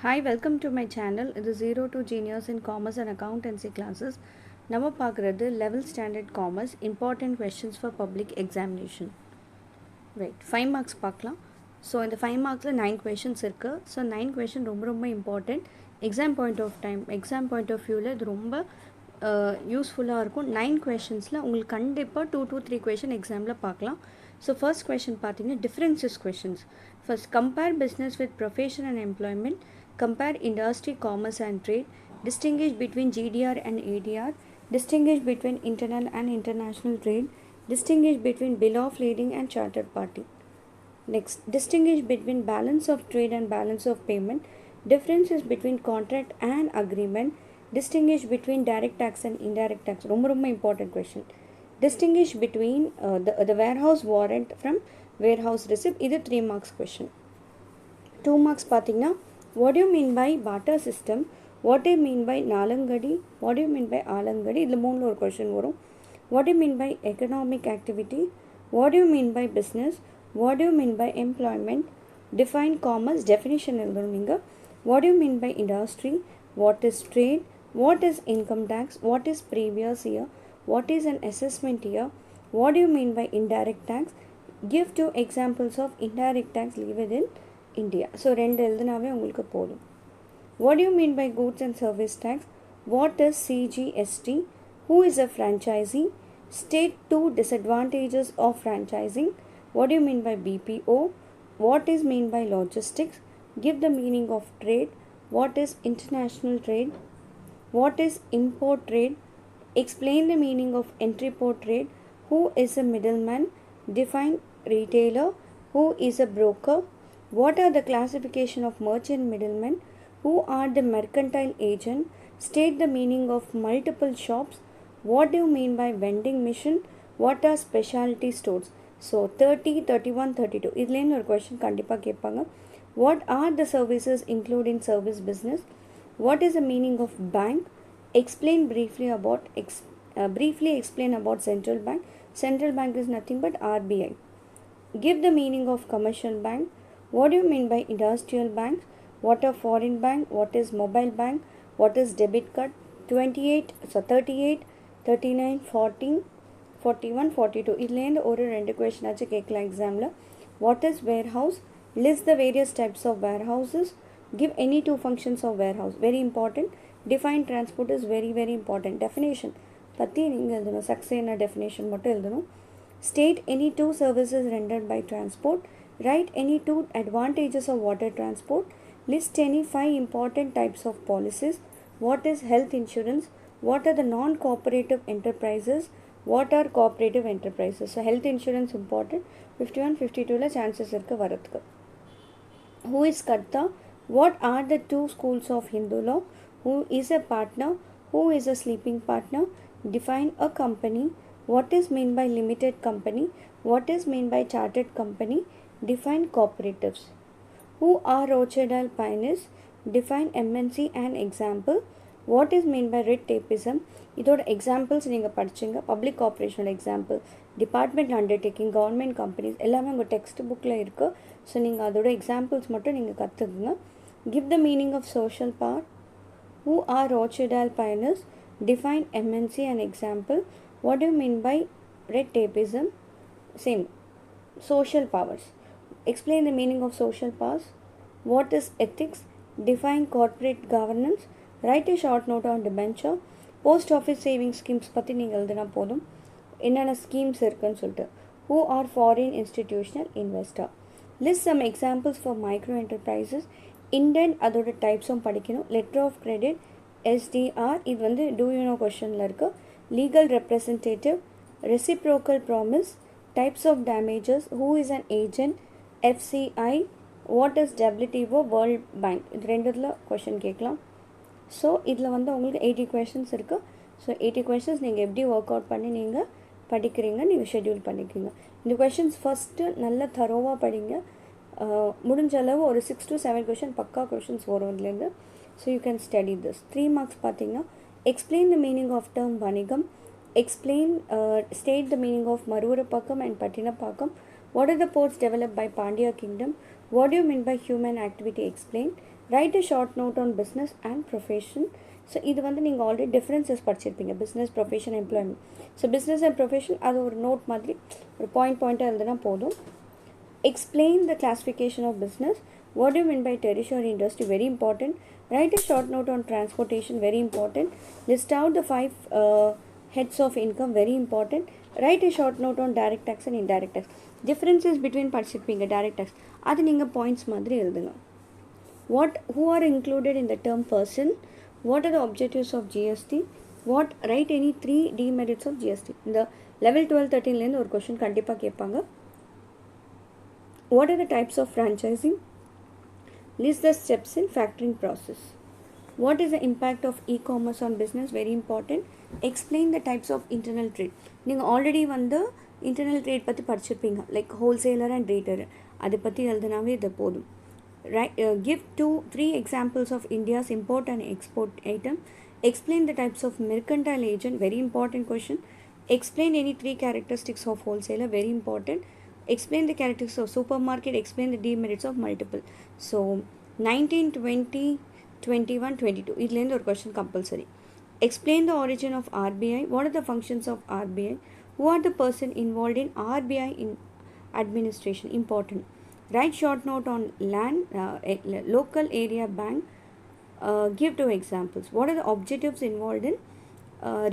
Hi, welcome to my channel. This is 0 to Genius in Commerce and Accountancy classes. நம்ம பார்க்குறது level standard commerce important questions for public examination. Right, 5 marks பார்க்கலாம். So இந்த 5 மார்க்ஸில் 9 questions இருக்குது. So 9 question ரொம்ப important. Exam point of வியூவில் இது ரொம்ப யூஸ்ஃபுல்லாக இருக்கும். 9 கொஷின்ஸில் உங்களுக்கு கண்டிப்பாக 2 to 3 கொஷின் எக்ஸாமில் பார்க்கலாம். ஸோ ஃபர்ஸ்ட் கொஷின் பார்த்தீங்கன்னா differences questions. First, compare business with profession and employment, compare industry, commerce and trade, distinguish between GDR and ADR, distinguish between internal and international trade, distinguish between bill of lading and chartered party. Next, distinguish between balance of trade and balance of payment, differences between contract and agreement, distinguish between direct tax and indirect tax. ரொம்ப important question. Distinguish between the warehouse warrant from warehouse receipt. இது 3 marks question. 2 marks பார்த்தீங்கன்னா, what do you mean by barter system, what do you mean by nalangadi, what do you mean by alangadi, இதில் மூணில் ஒரு question வரும். what do you mean by economic activity, what do you mean by business, what do you mean by employment, define commerce, definition எழுதணும் நீங்கள். what do you mean by industry, what is trade, what is income tax, what is previous year, what is an assessment year, what do you mean by indirect tax, give 2 examples of indirect tax levied in India. So 2 எழுதுனாவே உங்களுக்கு போதும். what do you mean by goods and service tax, what is CGST, who is a franchisee, state 2 disadvantages of franchising, what do you mean by BPO, what is mean by logistics, give the meaning of trade, what is international trade, what is import trade, explain the meaning of entry port trade, who is a middleman, define retailer, who is a broker, what are the classification of merchant middlemen, who are the mercantile agent, state the meaning of multiple shops, what do you mean by vending machine, what are specialty stores. So 30, 31, 32 இதுலேருந்து ஒரு question கண்டிப்பாக கேட்பாங்க. what are the services including service business, what is the meaning of bank, explain briefly about explain about central bank. Central bank is nothing but RBI. give the meaning of commercial bank, what do you mean by industrial banks, what are foreign bank, what is mobile bank, what is debit card. 38, 39, 40, 41, 42 இதுலேருந்து ஒரு 2 question ஆச்சு கேட்கலாம் எக்ஸாமில். what is warehouse, list the various types of warehouses, give any 2 functions of warehouse, very important. define transport is very important. definition பற்றி நீங்கள் எழுதணும். சக்ஸேனா definition மட்டும் எழுதணும். state any 2 services rendered by transport, write any 2 advantages of water transport, list any 5 important types of policies, what is health insurance, what are the non-cooperative enterprises, what are cooperative enterprises. So health insurance important. 51, 52ல chances இருக்கு வரதுக்கு. who is Karta, what are the 2 schools of Hindu law, who is a partner, who is a sleeping partner, define a company, what is mean by limited company, what is mean by chartered company, define cooperatives. who are Rochdale pioneers, define MNC and example, what is mean by red tapeism. இதோட examples நீங்கள் படிச்சிங்க. Public கார்பரேஷனோட example, department undertaking, government companies எல்லாமே உங்கள் text புக்கில் இருக்குது. So நீங்கள் அதோட எக்ஸாம்பிள்ஸ் மட்டும் நீங்கள் கற்றுக்குங்க. give the meaning of social power, who are Rochdale pioneers, define MNC and example, what do you mean by red tapeism. same, social powers, explain the meaning of social powers, what is ethics, define corporate governance, write a short note on debenture. Post office saving schemes பற்றி நீங்கள் எழுதுனா போதும், என்னென்ன schemes இருக்குன்னு சொல்லிட்டு. who are foreign institutional investor, list some examples for micro enterprises, indent அதோட டைப்ஸும் படிக்கணும். Letter of credit, SDR இது வந்து டூ யூ நோ கொஷனில் இருக்குது. Legal representative, reciprocal promise, types of damages, who is an agent, FCI, what is WTO, world bank. இது 2ல் question கேட்கலாம். So இதில் வந்து உங்களுக்கு 80 கொஷின்ஸ் இருக்குது. ஸோ 80 கொஷின்ஸ் நீங்கள் எப்படி ஒர்க் அவுட் பண்ணி நீங்கள் படிக்கிறீங்க, நீங்கள் ஷெட்யூல் பண்ணிக்கிறீங்க. இந்த கொஷின்ஸ் ஃபஸ்ட்டு நல்லா தரோவாக படிங்க. முடிஞ்ச அளவு ஒரு 6 to 7 கொஷின் பக்கா கொஷின்ஸ் வரும் இதுலேருந்து. So you can study this. 3 marks பார்த்தீங்கன்னா, explain the meaning of term வணிகம், explain state the meaning of Marurapakkam and Patinapakkam, what are the ports developed by Pandya kingdom, what do you mean by human activity, explain. Write a short note on business and profession. So இது வந்து நீங்கள் already differences படிச்சிருப்பீங்க, business, profession, employment. So business and profession அது ஒரு note மாதிரி ஒரு பாயிண்ட்டாக எழுதுனா போதும். Explain the classification of business. What do you mean by tertiary industry? Very important. Write a short note on transportation. Very important. List out the 5 heads of income. Very important. Write a short note on direct tax and indirect tax. Differences between purchasing a direct tax. அது நீங்கள் points மாதிரி எழுதுங்க. Who are included in the term person? What are the objectives of GST? Write any 3 demerits of GST. இந்த level 12, 13 ஒரு question கண்டிப்பாக கேட்பாங்க. What are the types of franchising? List the steps in factoring process. What is the impact of e-commerce on business? Very important. Explain the types of internal trade. நீங்கள் already வந்து internal trade பற்றி படிச்சிருப்பீங்க, like wholesaler and ரீட்டர். அதை பற்றி எழுதுனாவே இது போதும். Give 2-3 examples of India's import and export item. Explain the types of mercantile agent. Very important question. Explain any 3 characteristics of wholesaler. Very important. Explain the characteristics of supermarket. Explain the demerits of multiple. So 19, 20, 21, 22 இதுலேருந்து ஒரு question compulsory. Explain the origin of RBI. What are the functions of RBI? Who are the person involved in RBI in administration? Important. Write short note on land, local area bank. Give 2 examples. What are the objectives involved in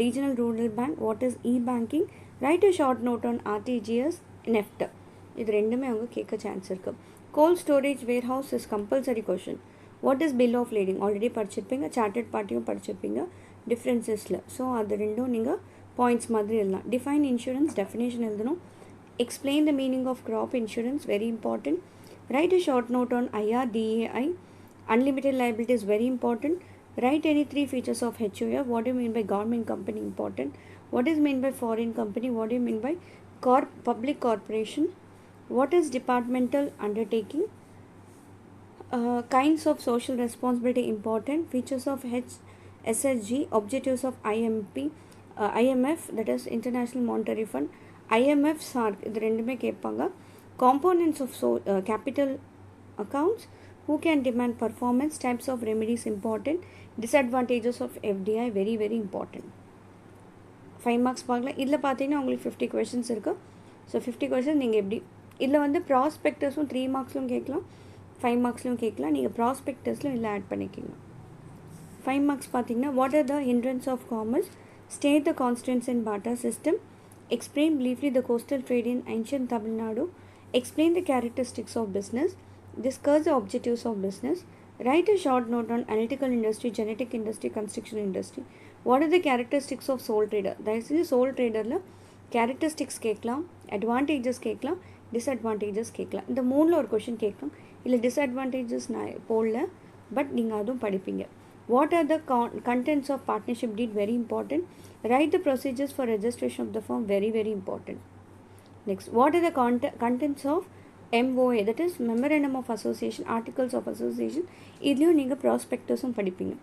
regional rural bank? What is e-banking? Write a short note on RTGS, NEFT. இது ரெண்டுமே அவங்க கேட்க chance இருக்குது. Cold storage ware house is compulsory question. What is bill of lading? Already படிச்சிருப்பீங்க, chartered பார்ட்டியும் படிச்சிருப்பீங்க டிஃப்ரென்சஸில். So அது ரெண்டும் நீங்கள் பாயிண்ட்ஸ் மாதிரி எழுதலாம். டிஃபைன் இன்சூரன்ஸ், டெஃபினேஷன் எழுதணும். Explain the meaning of crop insurance. Very important. Write a short note on IRDAI. Unlimited liability is very important. Write any 3 features of HUF. What do you mean by government company? Important. What is meant by foreign company? What do you mean by public corporation? What is departmental undertaking? Kinds of social responsibility. Important. Features of SSG. Objectives of IMF, that is International Monetary Fund. IMF, SARC, இது ரெண்டுமே கேட்பாங்க. Components of capital accounts. Who can demand performance? Types of remedies. Important. Disadvantages of FDI. Very very important. 5 marks பார்க்கலாம். இதில் பார்த்தீங்கன்னா உங்களுக்கு 50 questions இருக்குது. So 50 questions நீங்கள் எப்படி இதில் வந்து ப்ராஸ்பெக்டஸும் 3 மார்க்ஸ்லும் கேட்கலாம், 5 மார்க்ஸ்லும் கேட்கலாம். நீங்கள் ப்ராஸ்பெக்டஸில் இதில் ஆட் பண்ணிக்கிங்க. 5 மார்க்ஸ் பார்த்தீங்கன்னா what are the hindrances of commerce? State the constants in barter system. Explain briefly the coastal trade in ancient Tamil Nadu. Explain the characteristics of business. Discuss the objectives of business. Write a short note on analytical industry, genetic industry, construction industry. What are the characteristics of sole trader? தயவுசெய்து sole traderல characteristics கேட்கலாம், advantages கேட்கலாம், disadvantages கேட்கலாம். இந்த 3ல் ஒரு question கேட்கலாம். இல்லை disadvantages நான் போடல, பட் நீங்கள் அதுவும் படிப்பீங்க. What are the contents of partnership deed? Very important. Write the procedures for registration of the firm. Very very important. Next, what are the contents of MOA, that is Memorandum of Association, Articles of Association. இதுலேயும் நீங்கள் ப்ராஸ்பெக்டஸும் படிப்பீங்க.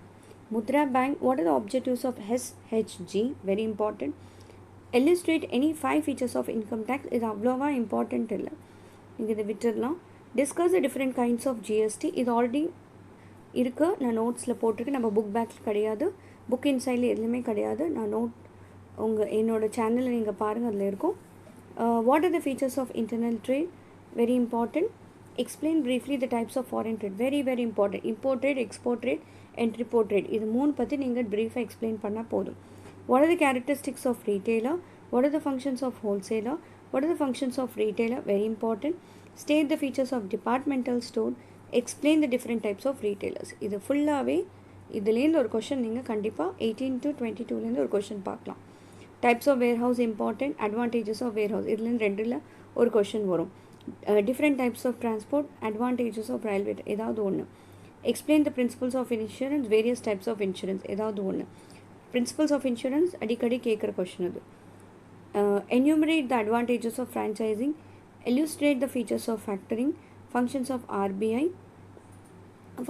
Mudra bank. What are the objectives of SHG? Very important. Illustrate any 5 features of income tax. இது அவ்வளோவா important இல்லை, நீங்கள் இதை விட்டுடலாம். Discuss the different kinds of GST. இது ஆல்ரெடி இருக்குது, நான் நோட்ஸில் போட்டிருக்கேன். நம்ம புக் பேக்கில் கிடையாது, புக் இன்சைடில் எதுலையுமே கிடையாது. நான் என்னோடய சேனலில் நீங்கள் பாருங்கள், அதில் இருக்கும். What are the features of internal trade? Very important. Explain briefly the types of foreign trade. Very very important. Import trade, export trade and report trade. இது 3 பற்றி நீங்கள் ப்ரீஃபாக எக்ஸ்பிளைன் பண்ணால் போதும். What are the characteristics of retailer? What are the functions of wholesaler? What are the functions of retailer? Very important. State the features of departmental store. Explain the different types of retailers. இது ஃபுல்லாகவே இதுலேருந்து ஒரு question நீங்கள் கண்டிப்பாக 18 to 22லேருந்து ஒரு question பார்க்கலாம். Types of warehouse important. Advantages of warehouse இதுலேருந்து 2ல் ஒரு கொஷின் வரும். Different types of transport, advantages of railway, ஏதாவது ஒன்று. Explain the principles of insurance, various types of insurance, ஏதாவது ஒன்று. பிரின்சிபல்ஸ் ஆஃப் இன்சூரன்ஸ் அடிக்கடி கேட்குற கொஷின் அது. Enumerate the advantages of franchising. Illustrate the features of factoring. Functions of RBI.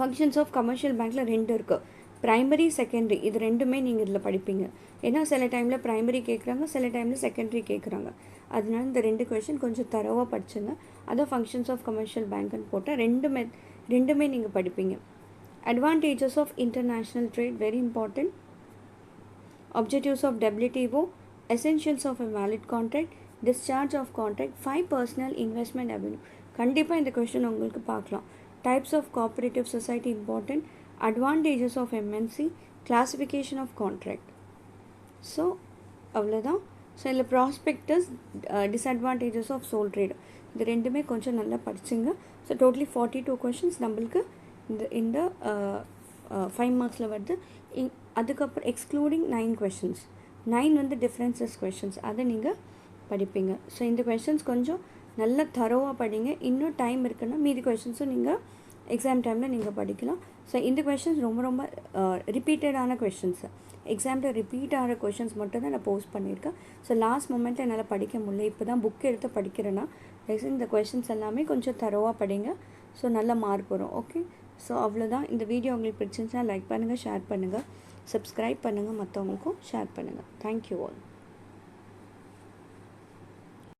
Functions of commercial bankல 2 இருக்குது. Primary, secondary, இது ரெண்டுமே நீங்கள் இதில் படிப்பீங்க. ஏன்னா சில டைமில் ப்ரைமரி கேட்குறாங்க, சில டைமில் செகண்டரி கேட்குறாங்க. அதனால இந்த 2 கொஷின் கொஞ்சம் தரவாக படிச்சுங்க. அதான் ஃபங்க்ஷன்ஸ் ஆஃப் கமர்ஷியல் பேங்க்குன்னு போட்டால் ரெண்டுமே நீங்கள் படிப்பீங்க. advantages of international trade, very important, objectives of WTO, essentials of a valid contract, discharge of contract, 5 personal investment avenue. கண்டிப்பாக இந்த கொஸ்டின் உங்களுக்கு பார்க்கலாம். Types of cooperative society important, advantages of MNC, classification of contract. So அவ்வளோதான். So இதில் prospectus, disadvantages of sole trade, இது ரெண்டுமே கொஞ்சம் நல்லா படிச்சுங்க. ஸோ டோட்டலி 42 கொஷின்ஸ் நம்மளுக்கு இந்த 5 மார்க்ஸில் வருது. அதுக்கப்புறம் எக்ஸ்க்ளூடிங் 9 கொஷின்ஸ், 9 வந்து டிஃப்ரென்சஸ் கொஷின்ஸ், அதை நீங்கள் படிப்பீங்க. ஸோ இந்த கொஷின்ஸ் கொஞ்சம் நல்லா தரோவாக படிங்க. இன்னும் டைம் இருக்குன்னா மீதி கொஷின்ஸும் நீங்கள் எக்ஸாம் டைமில் நீங்கள் படிக்கலாம். ஸோ இந்த கொஷின்ஸ் ரொம்ப ரொம்ப ரிப்பீட்டடான கொஷின்ஸு, எக்ஸாமில் ரிப்பீட் ஆகிற கொஷின்ஸ் மட்டும் தான் நான் போஸ்ட் பண்ணியிருக்கேன். ஸோ லாஸ்ட் மொமெண்ட்டில் என்னால் படிக்க முடியல, இப்போ தான் புக் எடுத்து படிக்கிறேன்னா இந்த கொஷின்ஸ் எல்லாமே கொஞ்சம் தரோவாக படிங்க. ஸோ நல்ல மார்க் வரும். ஓகே, ஸோ அவ்வளோதான். இந்த வீடியோ உங்களுக்கு பிடிச்சிருந்துச்சுன்னா லைக் பண்ணுங்கள், ஷேர் பண்ணுங்கள், சப்ஸ்கிரைப் பண்ணுங்கள், மற்றவங்களுக்கும் ஷேர் பண்ணுங்கள். Thank you all.